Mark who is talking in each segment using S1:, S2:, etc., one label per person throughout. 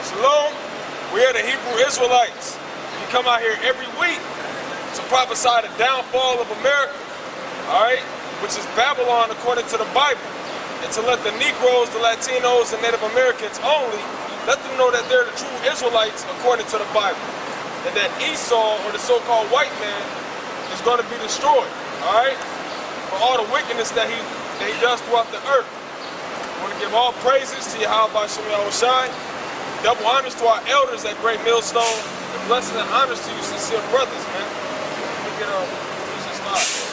S1: Shalom. We are the Hebrew Israelites. We come out here every week to prophesy the downfall of America, all right, which is Babylon according to the Bible, and to let the Negroes, the Latinos, and Native Americans only, let them know that they're the true Israelites according to the Bible, and that Esau, or the so-called white man, is going to be destroyed, all right, for all the wickedness that he does throughout the earth. I want to give all praises to Yahweh Shem Yahushai. Double honors to our elders at Great Millstone, and blessings and honors to you sincere brothers, man. Let me get Ephesians 5.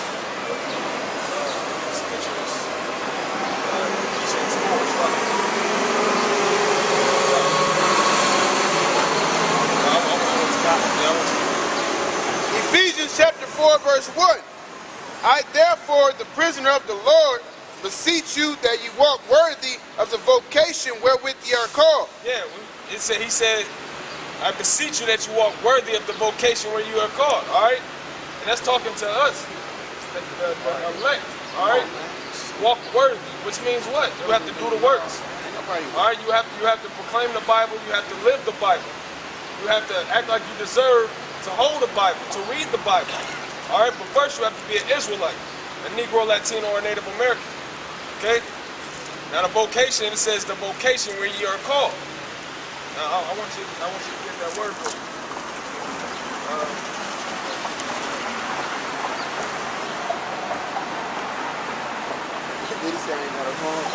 S2: Ephesians chapter 4, verse 1. I therefore, the prisoner of the Lord, beseech you that you walk worthy of the vocation wherewith ye are called.
S1: Yeah, he said, I beseech you that you walk worthy of the vocation where you are called, all right? And that's talking to us, the elect, all right? Walk worthy, which means what? You have to do the works, all right? You have to proclaim the Bible, you have to live the Bible. You have to act like you deserve to hold the Bible, to read the Bible, all right? But first you have to be an Israelite, a Negro, Latino, or Native American, okay? Now the vocation, it says the vocation where ye are called. Now, I want you to get that word for me.
S2: Did he say ain't got a phone?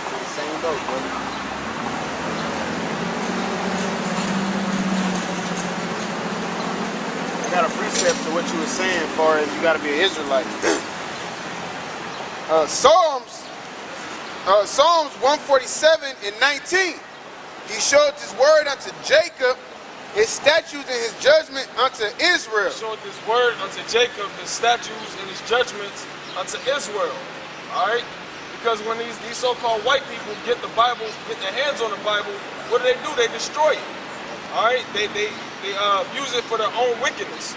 S2: The same boat, brother. I got a precept to what you were saying as far as you got to be an Israelite. Psalms 147 and 19. He showed his word unto Jacob, his statutes and his judgment unto Israel.
S1: He showed his word unto Jacob, his statutes and his judgments unto Israel. All right? Because when these so-called white people get the Bible, get their hands on the Bible, what do? They destroy it. All right? They use it for their own wickedness.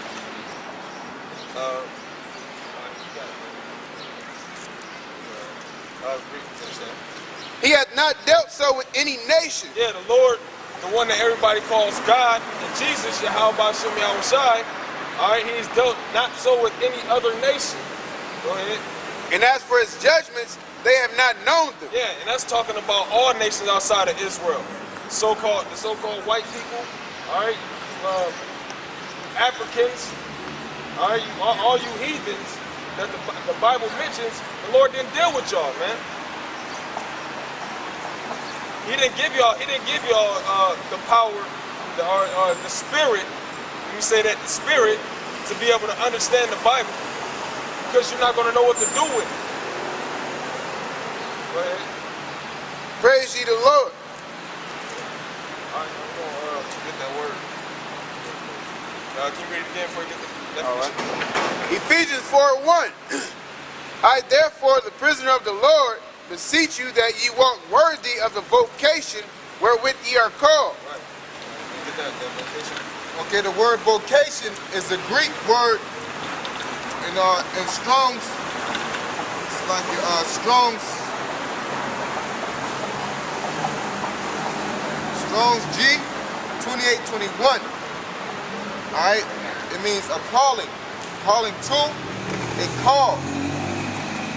S2: He hath not dealt so with any nation.
S1: Yeah, the Lord, the one that everybody calls God, and Jesus, Yahweh Shem Yahushai, all right, he's dealt not so with any other nation. Go ahead.
S2: And as for his judgments, they have not known them.
S1: Yeah, and that's talking about all nations outside of Israel. The so-called white people, all right, Africans, all right, all you heathens that the Bible mentions, the Lord didn't deal with y'all, man. He didn't give y'all the power, the spirit. Let me say that, the spirit, to be able to understand the Bible, because you're not going to know what to do with it. Go ahead.
S2: Praise ye the Lord.
S1: All right, I'm going to get that word. Can you read it again before you get the definition?
S2: All right. Ephesians 4:1. I therefore, the prisoner of the Lord, beseech you that ye walk worthy of the vocation wherewith ye are called.
S1: Right. Get that vocation.
S3: Okay, the word vocation is the Greek word in Strong's. It's like Strong's G 2821. All right, it means a calling to, a call,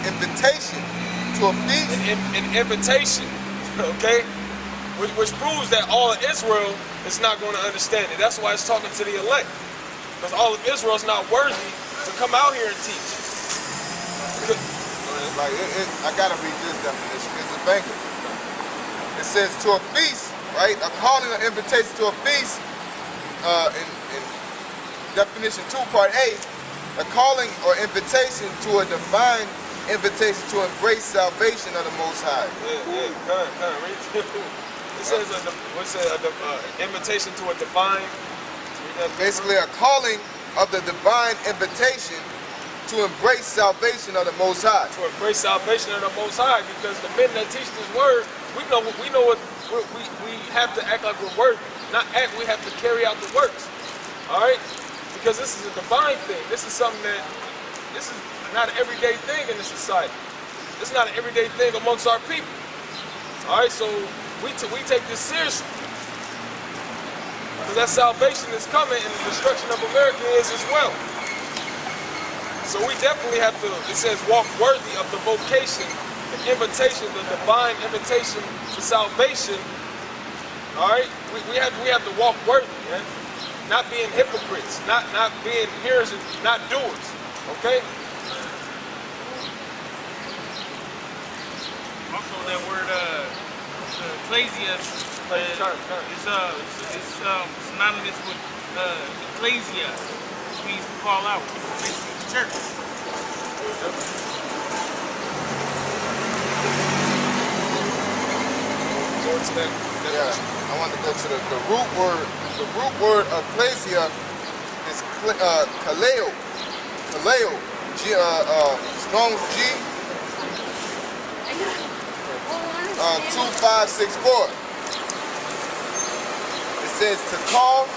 S3: invitation.
S1: An invitation, okay, which proves that all of Israel is not going to understand it. That's why it's talking to the elect, because all of Israel is not worthy to come out here and teach.
S3: I gotta read this definition. It's a banquet. It says to a feast, right? A calling or invitation to a feast. In definition 2, part A, a calling or invitation to a divine invitation to embrace salvation of the Most High.
S1: Yeah, kind of read it. It says invitation to a divine.
S3: Basically, a calling of the divine invitation to embrace salvation of the Most High.
S1: To embrace salvation of the Most High, because the men that teach this word, we know what we have to act like we're worthy. Not act, we have to carry out the works. All right, because this is a divine thing. This is something that this is not an everyday thing in this society. It's not an everyday thing amongst our people. All right, so we take this seriously. Because that salvation is coming and the destruction of America is as well. So we definitely have to, it says, walk worthy of the vocation, the invitation, the divine invitation to salvation. All right? We have to walk worthy, man. Not being hypocrites, not being hearers and not doers. Okay?
S4: Also, that word, ecclesia, is synonymous with ecclesia, which means to call out, basically the church.
S3: Yeah, I want to go to the root word. The root word ecclesia is kaleo. Kaleo. Strong's G. 2564. It says to call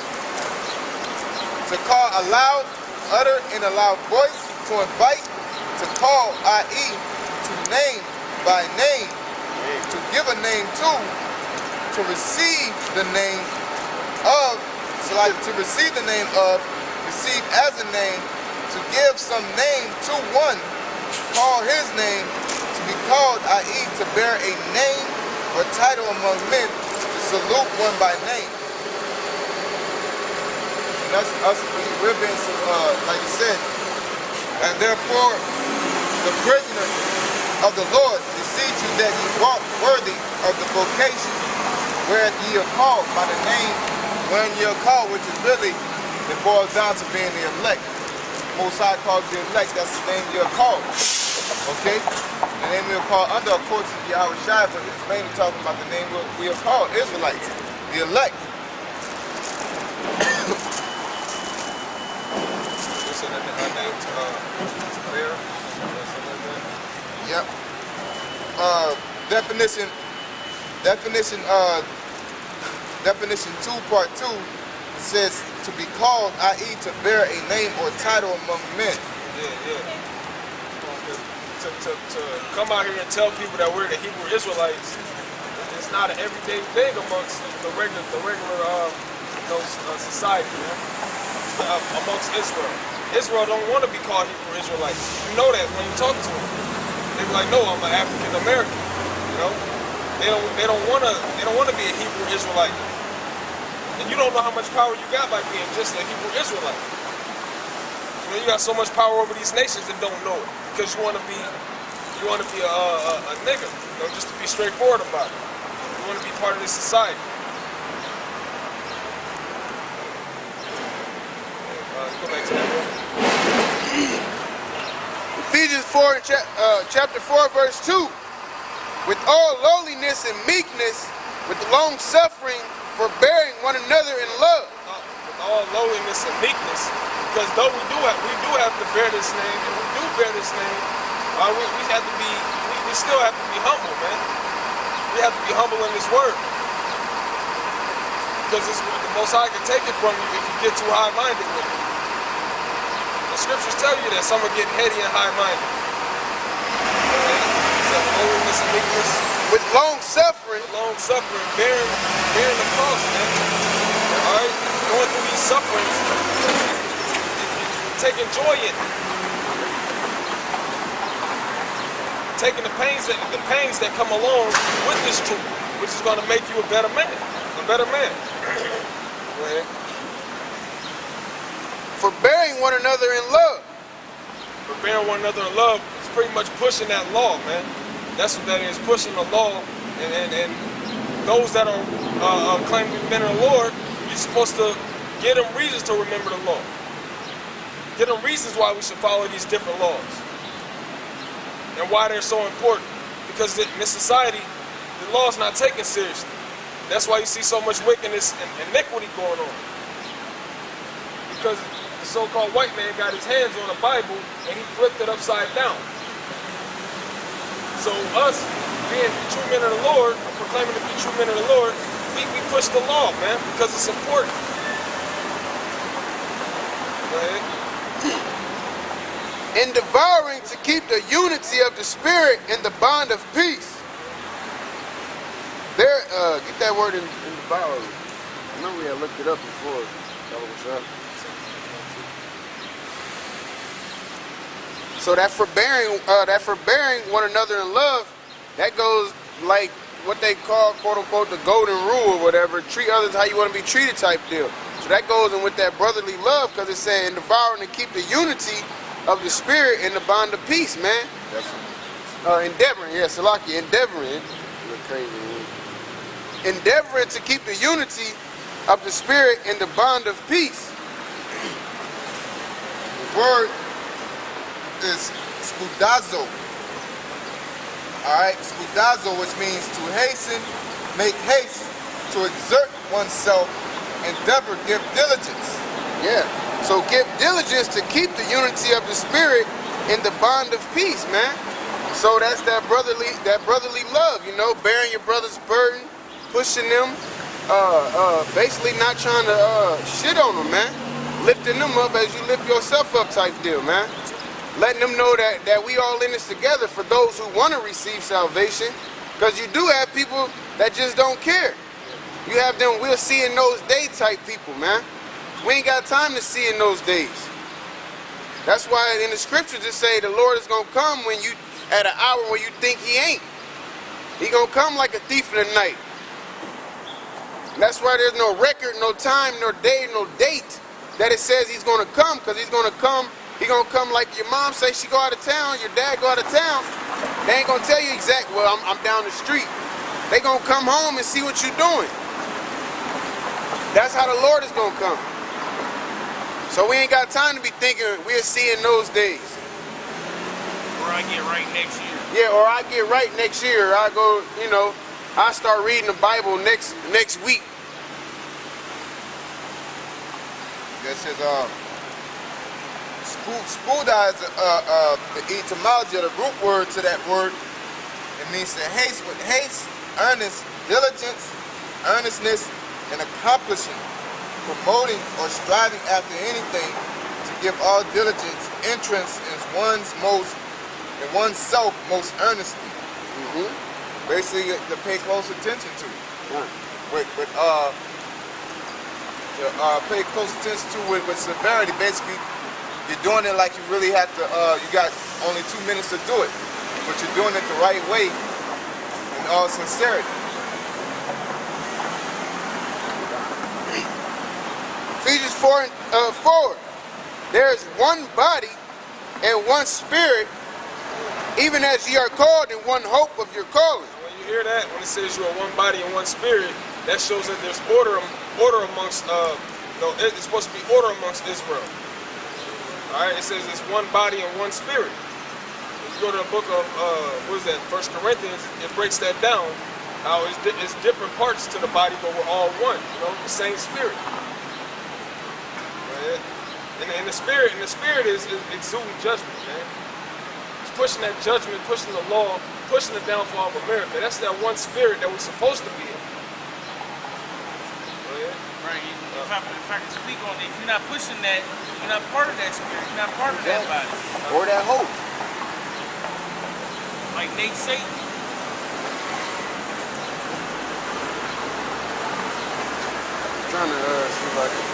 S3: aloud, utter in a loud voice, to invite, to call, i.e., to name by name, to give a name to receive the name of, to receive the name of, receive as a name, to give some name to one, call his name, to be called, i.e., to bear a name or title among men, to salute one by name. And that's us, we're being, like you said, and therefore the prisoner of the Lord beseech you that ye walk worthy of the vocation where ye are called by the name when ye are called, which is really, it boils down to being the elect. Most High calls you elect, that's the name you're called. Okay? The name we are called under, of course, is Yahweh Shai, but it's mainly talking about the name we are called, Israelites, the elect. Yep. Definition 2, part 2, it says to be called, i.e., to bear a name or title among men.
S1: Yeah. To come out here and tell people that we're the Hebrew Israelites, it's not an everyday thing amongst the regular society, man. Amongst Israel. Israel don't want to be called Hebrew Israelites. You know that when you talk to them. They be like, no, I'm an African American. You know, they don't want to be a Hebrew Israelite. And you don't know how much power you got by being just a Hebrew Israelite. You know, you got so much power over these nations that don't know it because you want to be a nigga. You know, just to be straightforward about it. You want to be part of this society. Go back to that one.
S2: Ephesians 4, chapter 4, verse 2. With all lowliness and meekness, with long suffering, forbearing one another in love.
S1: With all lowliness and meekness, because though we do have to bear this name, and we do bear this name, we still have to be humble, man. We have to be humble in this word. Because the Most High can take it from you if you get too high-minded with it. The scriptures tell you that some are getting heady and high-minded. So lowliness and meekness.
S2: With long suffering.
S1: Bearing the cross, man. Alright? Going through these sufferings, taking joy in it. Taking the pains that come along with this truth, which is going to make you a better man. Go ahead.
S2: Forbearing one another in love.
S1: Forbearing one another in love is pretty much pushing that law, man. That's what that is, pushing the law. And those that are claiming to be men of the Lord, you're supposed to give them reasons to remember the law. Give them reasons why we should follow these different laws. And why they're so important. Because in this society, the law is not taken seriously. That's why you see so much wickedness and iniquity going on. Because the so-called white man got his hands on the Bible and he flipped it upside down. So us being true men of the Lord, proclaiming to be true men of the Lord, we push the law, man, because it's important. Go ahead.
S2: In devouring to keep the unity of the Spirit in the bond of peace. There, get that word in the Bible. I know we had looked it up before. So that forbearing one another in love, that goes like what they call, quote unquote, the golden rule or whatever. Treat others how you want to be treated type deal. So that goes in with that brotherly love, because it said, and devouring to keep the unity of the spirit in the bond of peace, man. Endeavoring, yeah, Salaki, endeavoring. Crazy, man. Endeavoring to keep the unity of the spirit in the bond of peace.
S3: The word is spudazo. Alright, spudazo, which means to hasten, make haste, to exert oneself, endeavor, give diligence.
S2: Yeah. So give diligence to keep the unity of the spirit in the bond of peace, man. So that's that brotherly love, you know, bearing your brother's burden, pushing them, basically not trying to shit on them, man. Lifting them up as you lift yourself up type deal, man. Letting them know that we all in this together for those who want to receive salvation. Because you do have people that just don't care. You have them we'll see in those day type people, man. We ain't got time to see in those days. That's why in the scriptures it say the Lord is going to come when you at an hour where you think he ain't. He going to come like a thief in the night. And that's why there's no record, no time, no day, no date that it says he's going to come, because he's going to come. He gonna come like your mom say she go out of town, your dad go out of town. They ain't gonna tell you exactly, well, I'm down the street. They gonna come home and see what you're doing. That's how the Lord is gonna come. So we ain't got time to be thinking we'll see in those days.
S4: Or I get right next year.
S2: Yeah, or I get right next year. I go, you know, I start reading the Bible next week.
S3: This is Spuda is the etymology of the root word to that word. It means to haste with haste, earnest, diligence, earnestness, and accomplishing, promoting or striving after anything, to give all diligence, interest in oneself most earnestly. Basically, to pay close attention to. Pay close attention to with severity. Basically, you're doing it like you really have to, you got only 2 minutes to do it, but you're doing it the right way in all sincerity.
S2: Ephesians 4 and 4. There is one body and one spirit, even as ye are called in one hope of your calling.
S1: When you hear that, when it says you are one body and one spirit, that shows that there's order amongst, it's supposed to be order amongst Israel. Alright, it says it's one body and one spirit. If you go to the book of, 1 Corinthians, it breaks that down. How it's different parts to the body, but we're all one, you know, the same spirit. Right? And the spirit is exuding judgment, man. It's pushing that judgment, pushing the law, pushing the downfall of America. That's that one spirit that we're supposed to be in.
S4: Right. If I can speak on it, if you're not pushing that, you're not part of that spirit, you're not part of that body.
S2: Or that hope.
S4: Like Nate Satan.
S2: I'm trying to see if I can.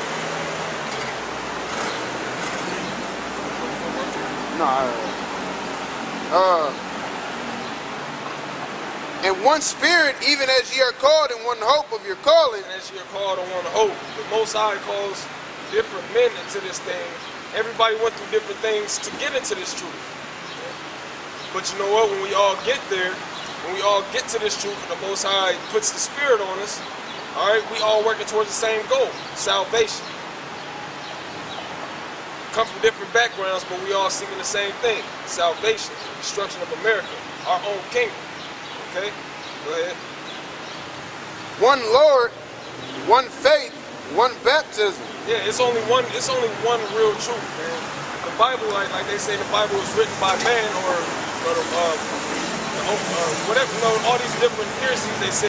S2: And one spirit, even as ye are called in one hope of your calling.
S1: And as ye are called in one hope. The Most High calls different men into this thing. Everybody went through different things to get into this truth. But you know what? When we all get there, when we all get to this truth and the Most High puts the Spirit on us, all right, we all working towards the same goal, salvation. Come from different backgrounds, but we all seeking the same thing, salvation, destruction of America, our own kingdom. Okay, go ahead.
S2: One Lord, one faith, one baptism.
S1: Yeah, it's only one real truth, man. The Bible, like they say, the Bible was written by man or whatever. You know, all these different heresies they say.